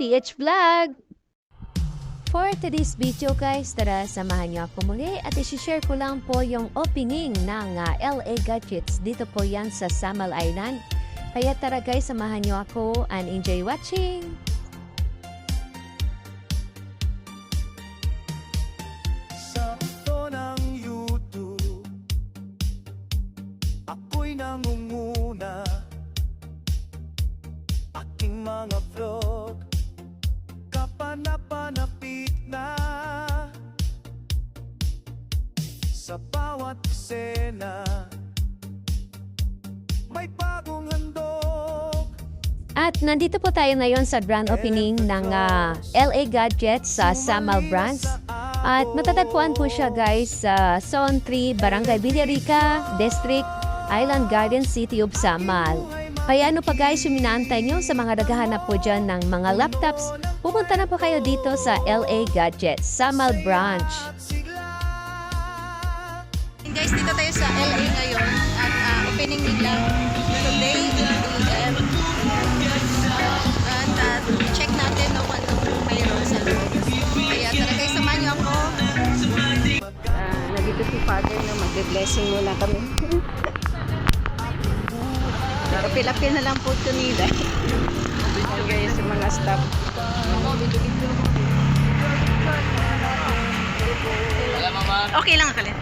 PH Vlog! For today's video guys, tara samahan niyo ako muli at isi-share ko lang po yung opening ng LA Gadgets. Dito po yan sa Samal Island. Kaya tara guys, samahan niyo ako and enjoy watching! Sakto ng YouTube, ako'y nangunguna. Aking mga vlog, kapanapanapit na. Sa bawat eksena, may bagong handog. At nandito po tayo ngayon sa grand opening ng LA Gadgets sa Samal Branch. At matatagpuan po siya guys sa Zone 3, Barangay Villarica, District, Island Garden City of Samal. Kaya ano pa guys yung inaantay nyo sa mga naghahanap po dyan ng mga laptops, pupunta na po kayo dito sa LA Gadgets, Samal Branch. Guys, dito tayo sa LA ngayon at opening nila today AM. At check natin kung anong mayroon sa loob. Kaya tara guys, samahan niyo ako. Nandito si Father na magbe-blessing muna kami. Kapil-apil na lang po ito nila. Ayan guys, yung mga staff. Okay lang akalit.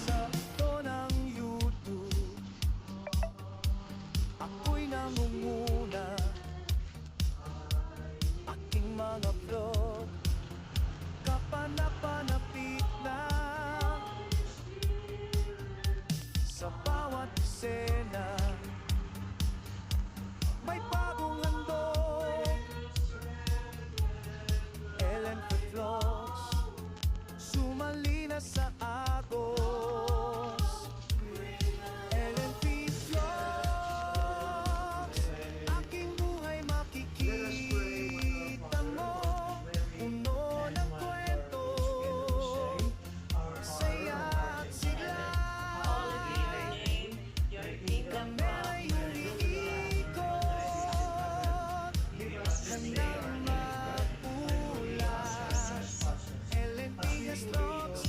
Sakto ng YouTube, ako'y nangunguna. Aking mga vlog, kapanapanapit na. Sa bawat eksena, may bagong handog. Ellen Vlogs, sumali na sa agos. Ellen Vlogs, aking buhay makikita mo. Puno ng kwento, saya at sigla. Kamera yung iikot, handang magpula. Ellen Vlogs,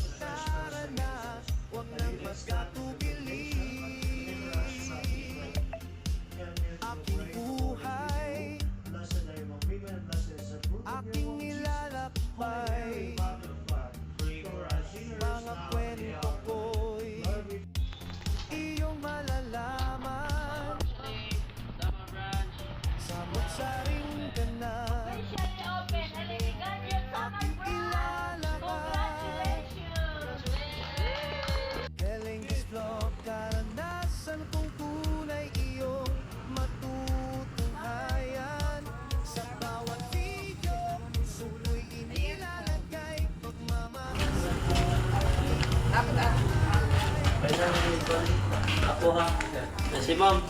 ako ha. Kasi ma'am.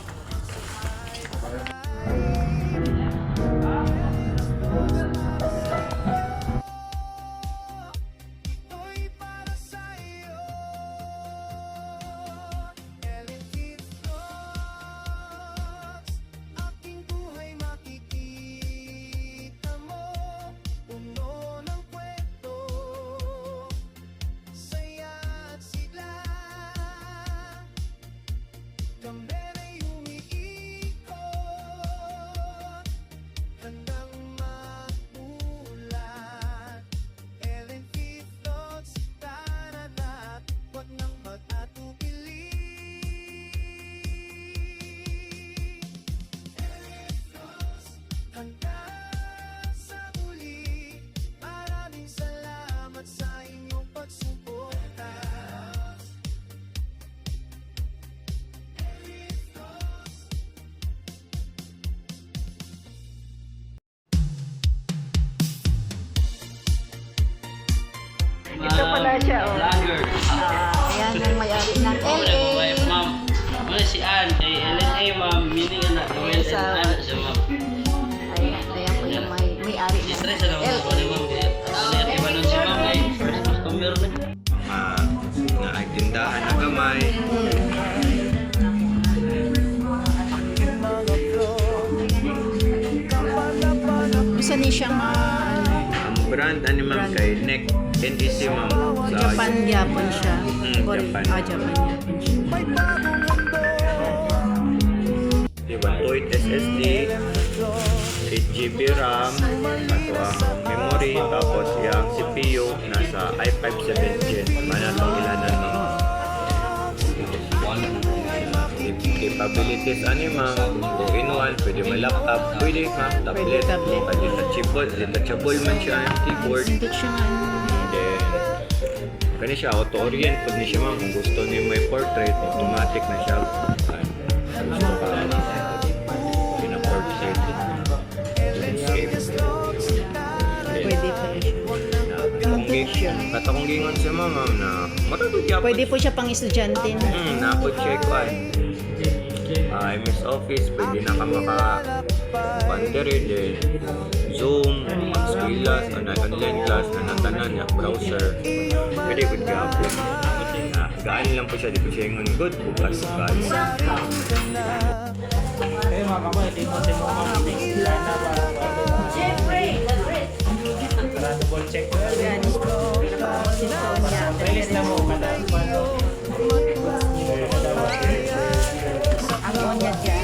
Ito pala siya, oh. Vlogger. Ayan ang may-ari ng Ako LA. na wife ma'am. Ano si Ann kay LNA ma'am. Meaning anak. Well and anak siya ma'am. Ayan po yung may-ari ng Stress na lang ako ni ma'am. Ano yung iba nun si ma'am kay first customer na. Nga ay tindahan na gamay. Isa ni siyang Ang brand ani ma'am kay NEC NEC ma'am sa Japan siya. Japan. Japan siya. 128 SSD, 8GB RAM, ato ang memory, tapos yung CPU nasa i5 7th Gen. Mana itong ilanan ng capabilities ani ma'am, 2-in-1, pwede may laptop, pwede ma'am, tablet, pwede detachable man siya yung keyboard. Sintik siya nga. Then, kani siya, auto-orient pag ni siya ma'am, kung gusto niyo may portrait, automatic na siya. Gusto ka, pina-portrait, landscape. Pwede pa siya. Katakunggingon siya ma'am na matutugya Pwede po siya pang estudyante na. Nako-check MS Office, pwede na ka maka-pandere din. Zoom, Squilas, online class, nanatanan niya, browser. Pwede good ka po. Gaan lang po siya, di po siya yung good, bukas. Eh mga kamoy, di mo ma'am. Line na ba? Double check ko. Yan. Si Sonia. Release na mo. Kada Ang Sonia dyan.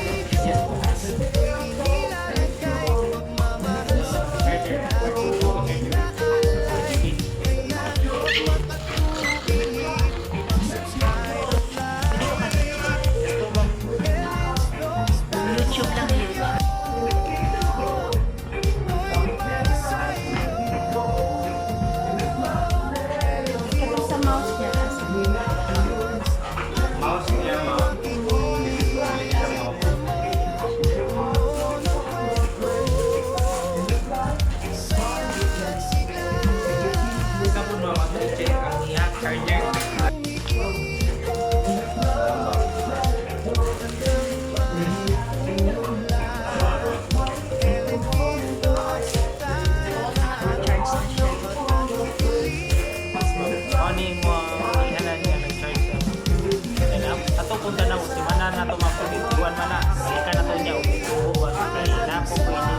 YouTube lang yun. Ito sa mouse niya. Mouse niya ma'am. kapon mo mag-check ang iya charger. Ani mo ihanan niya ng charge. Ato punta na si mana na to mapagituan mana. Ika na to niya ubuan kay na po pwede.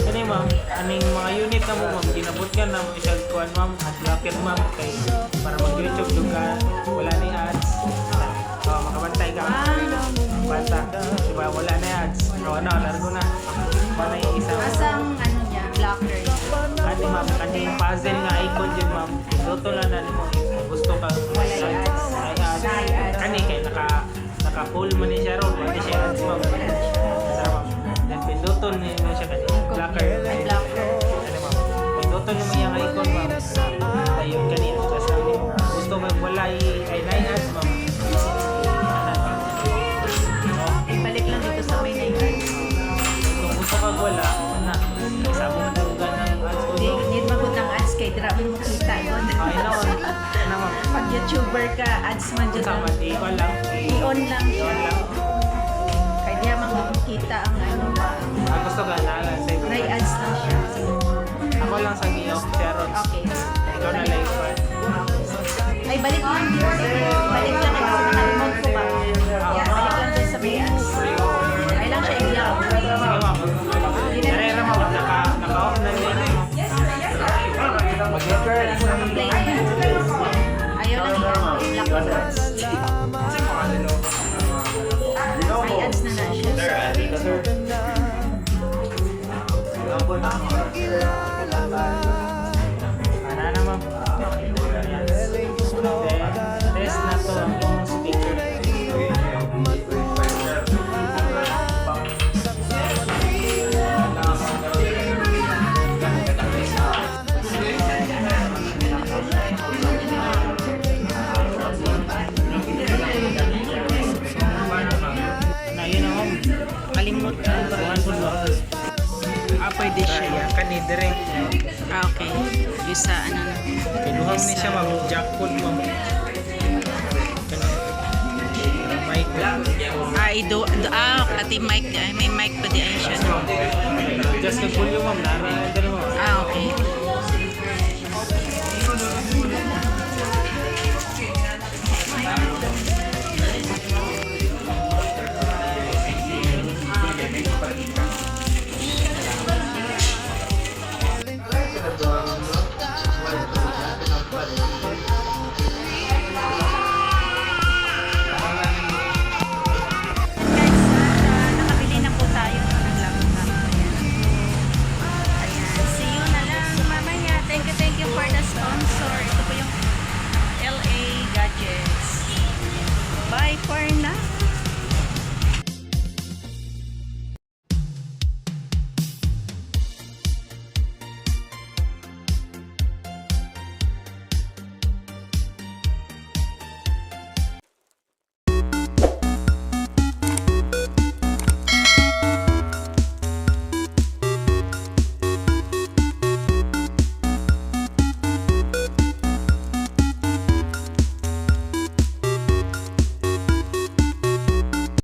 Kani ma'am, aning mga unit na mo ma'am, ginabot ka na mo isang kuan ma'am, at bracket ma'am, kay para mag-YouTube duga, wala ni ads. Makabantay ka. Banta. Diba, wala na ads. O ano, largo na. Wala yung isang... Asang ano niya, blocker. Kani ma'am, kani yung puzzle nga icon dyan ma'am. Luto lang na mo. Gusto ka. Wala yung ads. Ay ads. Kani kay naka-full man niya siya ron. Wala siya ads ma'am. Sarap ma'am. Then pinduton niya siya kani. Blocker. Blocker. button yung mga icon ma'am. Tayo kanina kasali. Gusto mo wala ay 9 ads ma'am. Balik lang dito sa may nailan. Kung gusto ka wala, na sabong bugan ng ads ko. Hindi, need magod ng ads kay Drama mo kita yun. Ay naman. Ano ma'am? Pag YouTuber ka, ads man dyan. Sama icon lang. I-on lang siya. I-on lang. Kaya di naman kita ang ano. Gusto ka na sa May ads lang siya. Ako lang sa Mio, Sharon. Okay. Ikaw na live pa. Ay, balik lang dito. Balik lang kasi naka-remote ko ba? Yeah, balik lang dyan sa may ads. Ay lang siya i-vlog. Sige ma'am. Narera ma'am, naka-off na din. Play. Ayaw lang i-block ko sa ads. May ads na siya. Ano na ma'am? Test na to ang iyong speaker. Na yun na ma'am. Kalimot ka. Buwan po ba? Pwede siya. Kanidere. Okay. Yung sa ano na. Kinuhang ni siya ma'am. Jackpot ma'am. Mic. Pati mic. May mic pa di ay siya. Just nag-volume ma'am. Nara. Okay.